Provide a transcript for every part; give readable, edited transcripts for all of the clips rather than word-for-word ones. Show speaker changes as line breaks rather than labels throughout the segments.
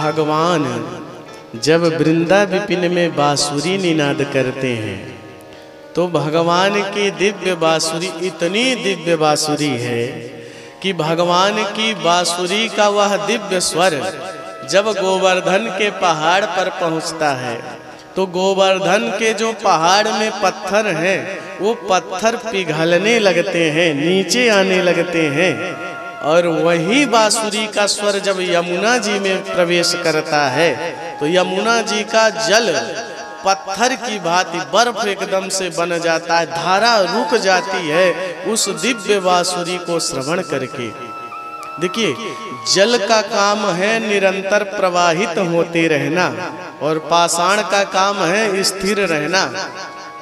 भगवान जब वृंदा विपिन में बांसुरी निनाद करते हैं तो भगवान की दिव्य बांसुरी इतनी दिव्य बांसुरी है कि भगवान की बांसुरी का वह दिव्य स्वर जब गोवर्धन के पहाड़ पर पहुंचता है तो गोवर्धन के जो पहाड़ में पत्थर हैं वो पत्थर पिघलने लगते हैं, नीचे आने लगते हैं। और वही बांसुरी का स्वर जब यमुना जी में प्रवेश करता है तो यमुना जी का जल पत्थर की भांति बर्फ एकदम से बन जाता है, धारा रुक जाती है उस दिव्य बांसुरी को श्रवण करके। देखिए, जल का काम है निरंतर प्रवाहित होते रहना और पाषाण का काम है स्थिर रहना,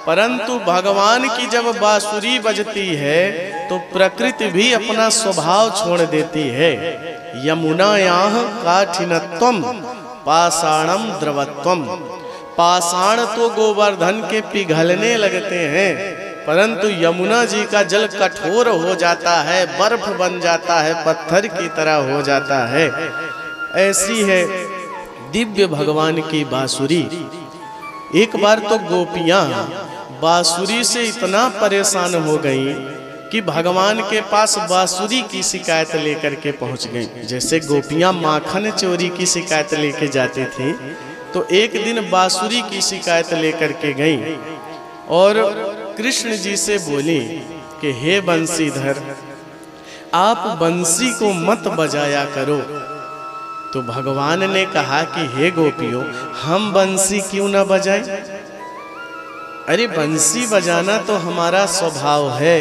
परंतु भगवान की जब बांसुरी बजती है तो प्रकृति भी अपना स्वभाव छोड़ देती है। यमुनायाः काठिनत्वम पाषाणम द्रवत्वम। पाषाण तो गोवर्धन के पिघलने लगते हैं, परंतु यमुना जी का जल कठोर हो जाता है, बर्फ बन जाता है, पत्थर की तरह हो जाता है। ऐसी है दिव्य भगवान की बांसुरी। एक बार तो गोपियां बांसुरी से इतना परेशान हो गई कि भगवान के पास बांसुरी की शिकायत लेकर के पहुंच गई। जैसे गोपियां माखन चोरी की शिकायत लेके जाती थी, तो एक दिन बांसुरी की शिकायत लेकर के गई और कृष्ण जी से बोली कि हे बंसीधर, आप बंसी को मत बजाया करो। तो भगवान ने कहा कि हे गोपियों, हम बंसी क्यों ना बजाएं? अरे बंसी बजाना तो हमारा स्वभाव है,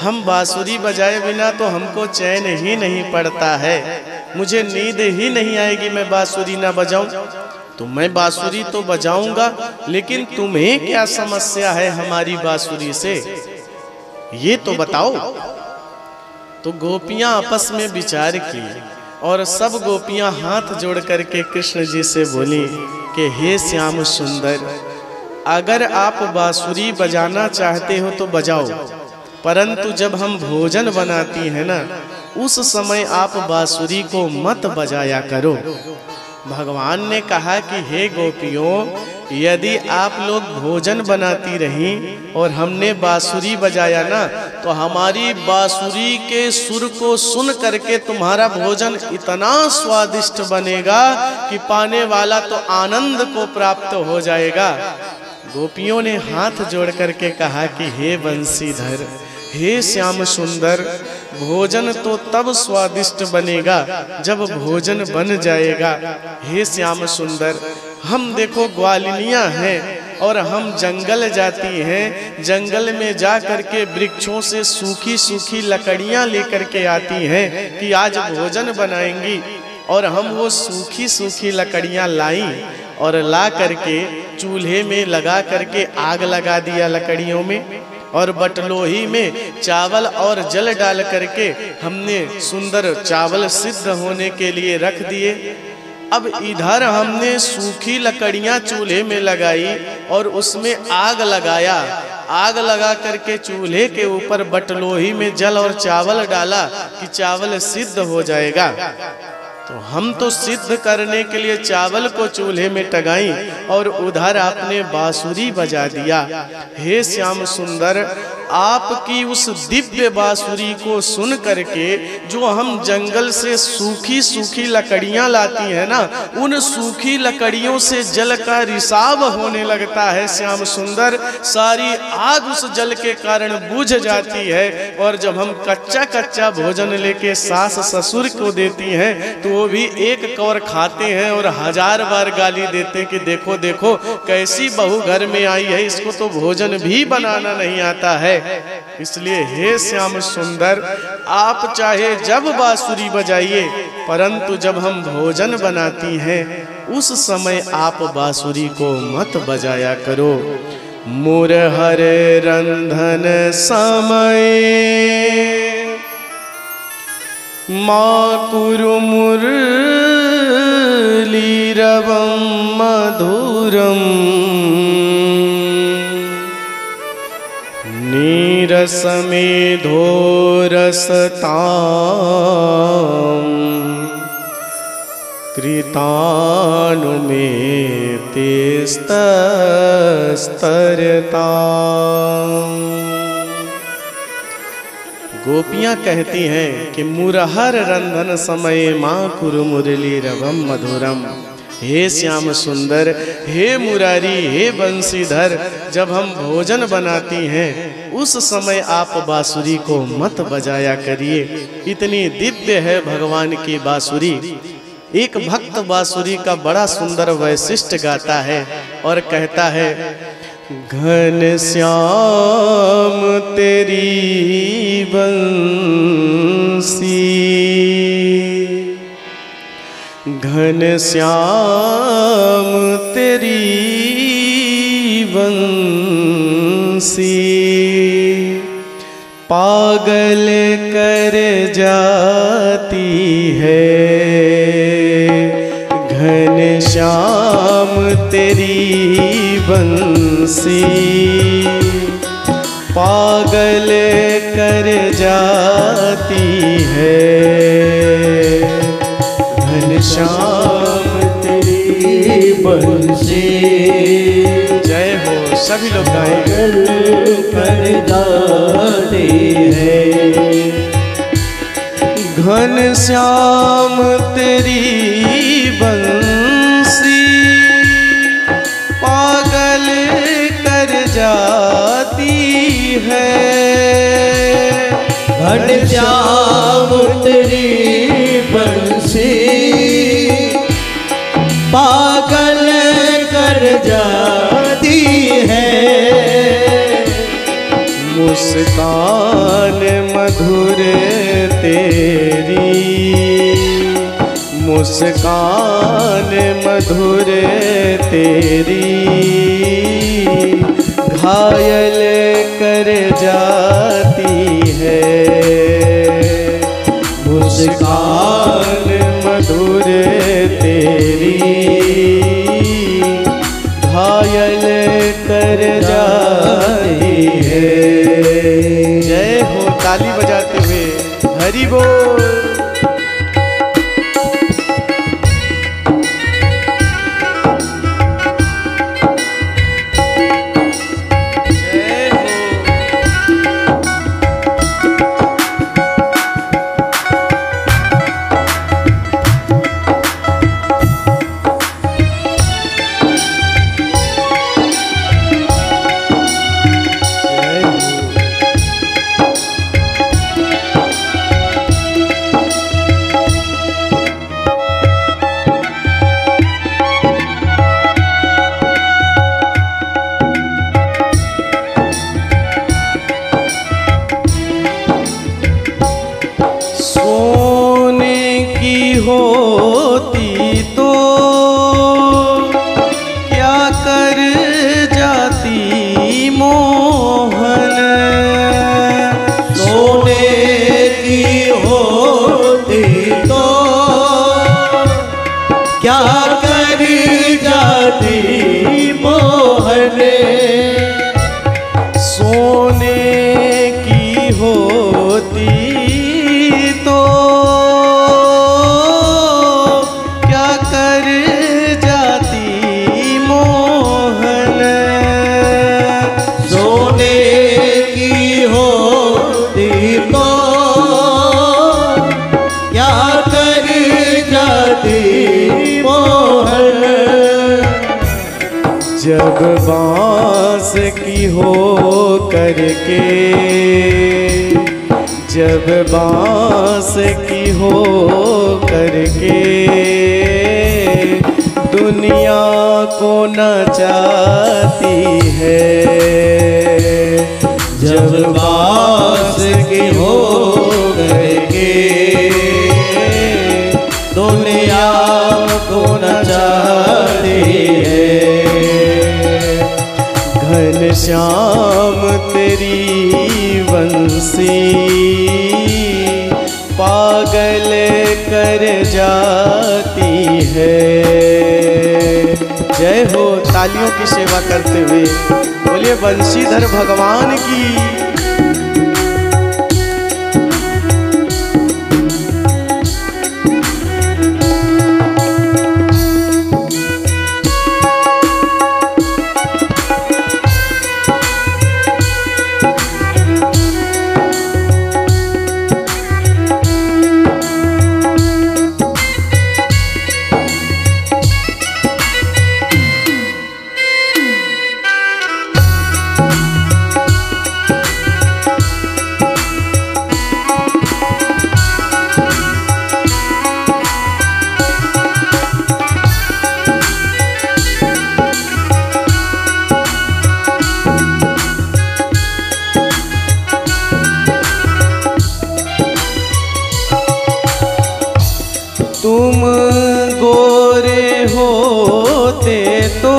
हम बांसुरी बजाए बिना तो हमको चैन ही नहीं पड़ता है, मुझे नींद ही नहीं आएगी मैं बांसुरी ना बजाऊं। तो मैं बांसुरी तो बजाऊंगा, लेकिन तुम्हें क्या समस्या है हमारी बांसुरी से, ये तो बताओ। तो गोपियां आपस में विचार की और सब गोपियां हाथ जोड़ करके कृष्ण जी से बोली कि हे श्याम सुंदर, अगर आप बांसुरी बजाना चाहते हो तो बजाओ, परंतु जब हम भोजन बनाती हैं ना, उस समय आप बांसुरी को मत बजाया करो। भगवान ने कहा कि हे गोपियों, यदि आप लोग भोजन बनाती रहीं और हमने बांसुरी बजाया ना, तो हमारी बांसुरी के सुर को सुन करके तुम्हारा भोजन इतना स्वादिष्ट बनेगा कि पाने वाला तो आनंद को प्राप्त हो जाएगा। गोपियों ने हाथ जोड़ करके कहा कि हे बंसीधर, हे श्याम सुंदर, भोजन तो तब स्वादिष्ट बनेगा जब भोजन बन जाएगा। हे श्याम सुंदर, हम देखो ग्वालिनियां हैं और हम जंगल जाती हैं, जंगल में जा करके वृक्षों से सूखी सूखी लकड़ियां लेकर के आती हैं कि आज भोजन बनाएंगी, और हम वो सूखी सूखी लकड़ियां लाई और ला करके चूल्हे में लगा करके आग लगा दिया लकड़ियों में, और बटलोही में चावल और जल डाल करके हमने सुंदर चावल सिद्ध होने के लिए रख दिए। अब इधर हमने सूखी लकड़ियां चूल्हे में लगाई और उसमें आग लगाया, आग लगा करके चूल्हे के ऊपर बटलोही में जल और चावल डाला कि चावल सिद्ध हो जाएगा। तो हम तो सिद्ध करने के लिए चावल को चूल्हे में टगाई और उधर आपने बांसुरी बजा दिया। हे श्याम सुंदर, आपकी उस दिव्य बांसुरी को सुन करके जो हम जंगल से सूखी सूखी लकड़ियां लाती हैं ना, उन सूखी लकड़ियों से जल का रिसाव होने लगता है। श्याम सुंदर, सारी आग उस जल के कारण बुझ जाती है, और जब हम कच्चा कच्चा भोजन लेके सास ससुर को देती हैं तो वो भी एक कौर खाते हैं और 1000 बार गाली देते हैं कि देखो देखो कैसी बहू घर में आई है, इसको तो भोजन भी बनाना नहीं आता है। इसलिए हे श्याम सुंदर, आप चाहे जब बांसुरी बजाइए, परंतु जब हम भोजन बनाती हैं उस समय आप बांसुरी को मत बजाया करो। मुरहर रंधन समय माकुरु मुरलीरवं मधुरं नीरसमेधो रसतां कृतानु में तेस्तरता। गोपियां कहती हैं कि मुरहर रंधन समय माँ कुरु मुरली रवम मधुरम। हे श्याम सुंदर, हे मुरारी, हे बंशीधर, जब हम भोजन बनाती हैं उस समय आप बांसुरी को मत बजाया करिए। इतनी दिव्य है भगवान की बांसुरी। एक भक्त बांसुरी का बड़ा सुंदर वैशिष्ट गाता है और कहता है, घन श्याम तेरी बंसी, घन श्याम तेरी बंसी, पागल कर जाती है। घन श्याम तेरी बंसी, पागल कर जाती है। घन श्याम तेरी बंसी, जय हो, सभी लोग गाएं। कर जाती है। घन श्याम तेरी बंसी, पागल कर जाती है।
घन श्याम तेरी बंसी, पागल कर जाती है।
मुस्कान मधुर तेरी, मुस्कान मधुर तेरी, घायल कर जाती है। मुस्कान मधुर तेरी, घायल कर जाती है। जय हो, ताली बजाते हुए हरि बोल। होती तो क्या कर जाती मोहन,
सोने की होती तो क्या कर जाती मोहन।
सोने की होती तो क्या कर जाती मोहन।
सोने की होती तो क्या कर जाती मोहन।
जब बांस की हो करके, जब बांस की हो करके दुनिया को नचाती है।
जब बांस की हो करके दुनिया को नचाती है।
घन श्याम तेरी बंसी पागल कर जाती है। जय हो, तालियों की सेवा करते हुए बोलिए बंशीधर भगवान की। तुम गोरे होते तो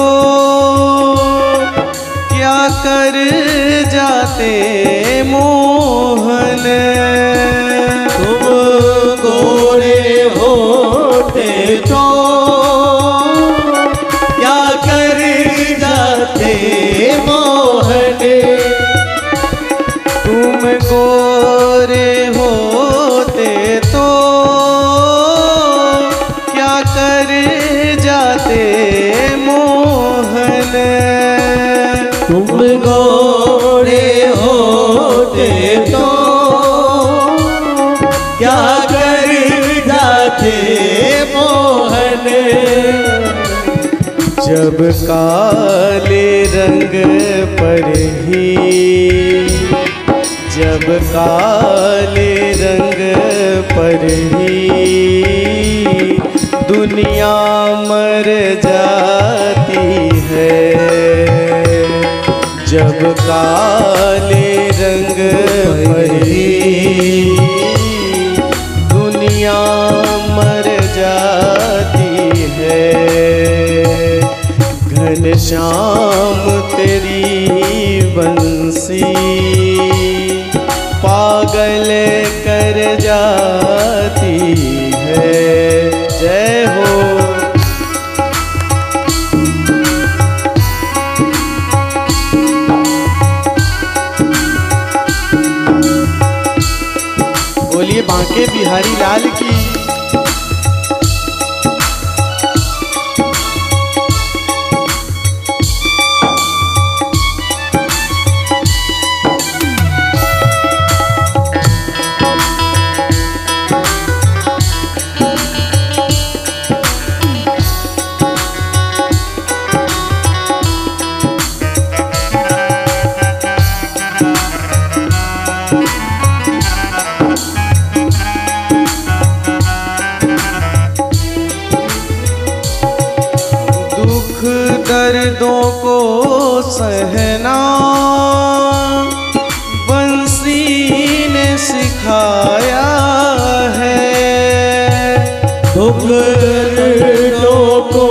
क्या कर जाते मोहन।
तुम गोरे होते तो क्या कर जाते मोहन।
तुम गोरे होते तो क्या कर जाते मोहन।
तुम गोरे होते तो क्या कर जाते मोहन।
जब काले रंग पर ही, जब काले रंग पर ही दुनिया मर जाती है। जब काले रंग पर ही दुनिया मर जाती है। घनश्याम तेरी बंसी पागल कर जाती है। जय हो। बोलिए बांके बिहारी लाल की। दर्दों को सहना बंसी ने सिखाया है।
दुख दर्दों को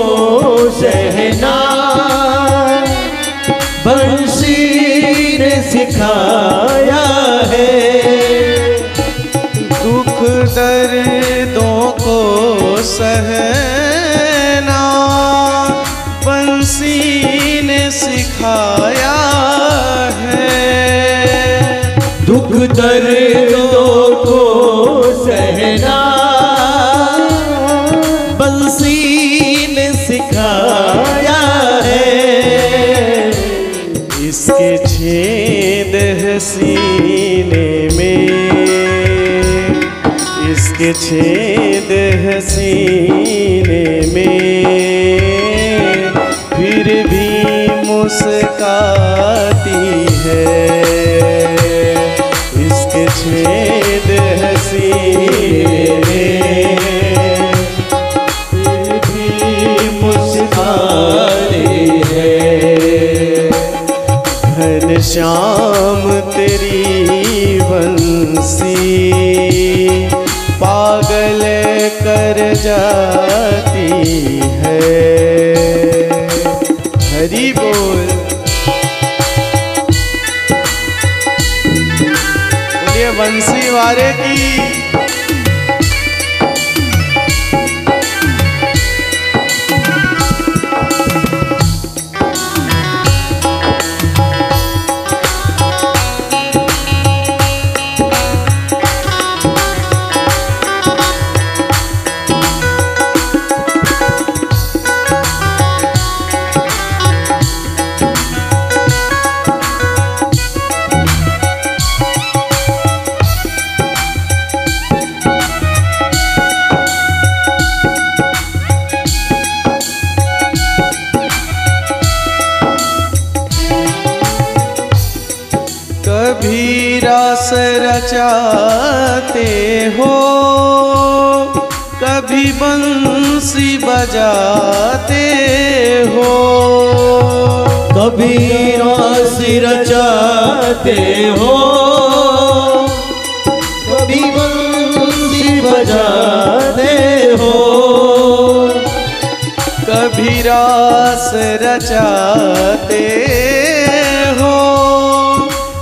सहना बंसी ने सिखाया है।
दुख दर्दों को सहना बंसी ने सिखाया है।
दुख दर्दों को सहना बंसी ने सिखाया है।
इसके छेद है सीने में, इसके छेद है सीने में, फिर भी मुस्काती है। इसके छेद है सीने में, फिर भी मुस्काती है। घनश्याम तेरी बंसी पागल कर जाती है। हरि बोल। बोलिए बंसी वाले की। कभी रास रचाते हो, कभी बंसी बजाते हो।
कभी रास रचाते हो, कभी बंसी बजाते हो।
रास रचाते हो,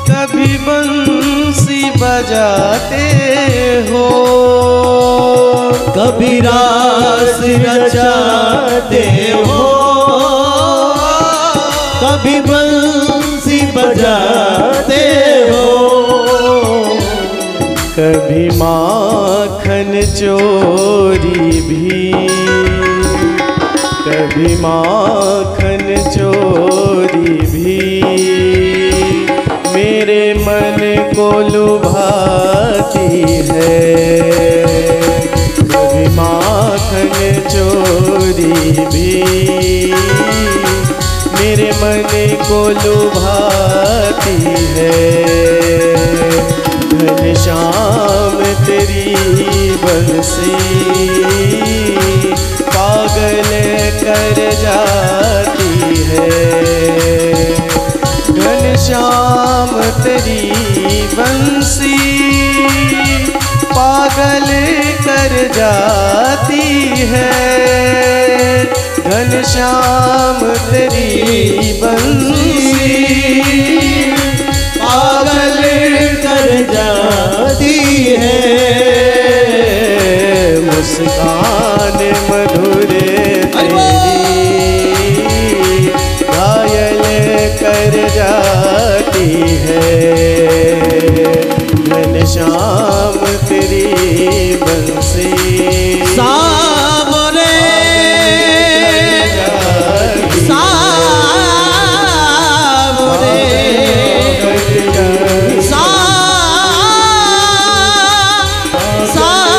कभी बंसी बजाते हो।
कभी रास रचाते हो, कभी बंसी बजाते हो।
कभी माखन चोरी भी, कभी माखन चोरी भी मेरे मन को लुभाती है। कभी माखन चोरी भी मेरे मन को लुभाती है। घनश्याम तेरी बंसी पागल कर जाती है। घनश्याम तेरी बंसी पागल कर जाती है। घनश्याम तेरी बंसी
पागल कर जाती है।
मुस्कान मधुर तेरी घायल कर जाती है। घनश्याम तेरी बंसी
सावरे सावरे सावरे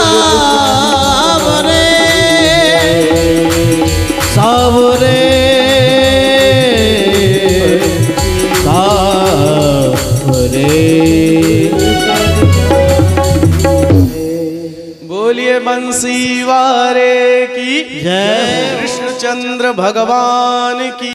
सावरे सावरे।
बोलिए बंसी वारे की
जय।
कृष्णचंद्र भगवान की।